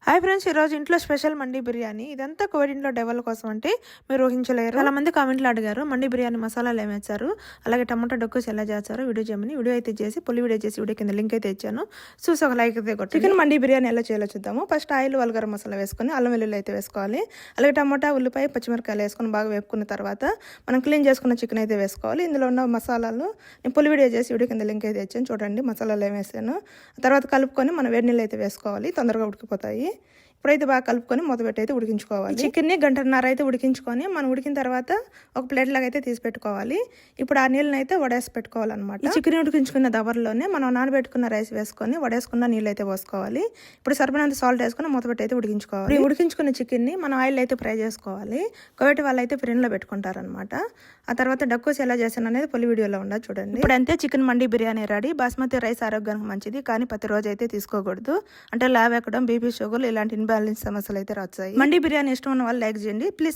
Hi friends, ఈరోజు ఇంట్లో special mandi biryani. ఇదంతా కోవిడ్ ఇంట్లో డెవల్ కోసం అంటే మీరు ఊహించలేరు. చాలా మంది కామెంట్లు అడిగారు మండీ బిర్యానీ మసాలాలు ఏమేస్తారు, అలాగే టమాటా డొక్కుస్ ఎలా చేస్తారో వీడియో చేయమని. వీడియో అయితే చేసి పులి వీడియో చేసి వీడియో కింద లింక్ అయితే ఇచ్చాను, చూసి ఒక లైక్ అయితే కొట్టి. చికెన్ మండీ బిర్యానీ ఎలా చేయాలో చూద్దాము. ఫస్ట్ ఆయిల్ వల్గరం మసాలా వేసుకొని అల్లం వెల్లుల్లి అయితే వేసుకోవాలి. అలాగే టమాటా ఉల్లిపాయ పచ్చిమిరకాయలు వేసుకొని బాగా వేపుకున్న తర్వాత మనం క్లీన్ చేసుకున్న చికెన్ అయితే వేసుకోవాలి. ఇందులో ఉన్న మసాలాలు నేను పులి వీడియో చేసి వీడియో కింద లింక్ అయితే ఇచ్చాను, చూడండి మసాలాలు ఏమేసాను. తర్వాత కలుపుకొని మనం వేడి నీళ్ళు అయితే వేసుకోవాలి, తొందరగా ఉడికిపోతాయి. ఇప్పుడైతే బాగా కలుపుకొని మూతపెట్టి అయితే ఉడికించుకోవాలి. చికెన్ని గంటన్నర అయితే ఉడికించుకొని మనం ఉడికిన తర్వాత ఒక ప్లేట్ లాగా అయితే తీసి పెట్టుకోవాలి. ఇప్పుడు ఆ నీళ్ళని అయితే వడేసి పెట్టుకోవాలన్నమాట. చికెన్ ఉడికించుకున్న దవర్లోనే మనం నానబెట్టుకున్న రైస్ వేసుకొని వడేసుకున్న నీళ్ళు అయితే పోసుకోవాలి. ఇప్పుడు సరిపడినంత సాల్ట్ వేసుకొని మూతపెట్టి అయితే ఉడికించుకోవాలి. ఉడికించుకున్న చికెన్ని మనం ఆయిల్ అయితే ఫ్రై చేసుకోవాలి. కోవిడ్ వాళ్ళు అయితే ఫ్రిడ్జ్లో పెట్టుకుంటారనమాట. ఆ తర్వాత డక్కుస్ ఎలా చేశాను అనేది పొలి వీడియోలో ఉండదు, చూడండి. ఇప్పుడు అంతే chicken mandi biryani ready. Basmati rice ఆరోగ్యానికి మంచిది, కానీ ప్రతి రోజు అయితే తీసుకోకూడదు. అంటే లావ్ ఎక్కడం, బీపీ, షుగర్ ఇలాంటి ఇన్బ్యాలెన్స్ సమస్యలు అయితే వచ్చాయి. మండీ బిర్యానీ ఇష్టం ఉన్న వాళ్ళు లైక్ చేయండి ప్లీజ్.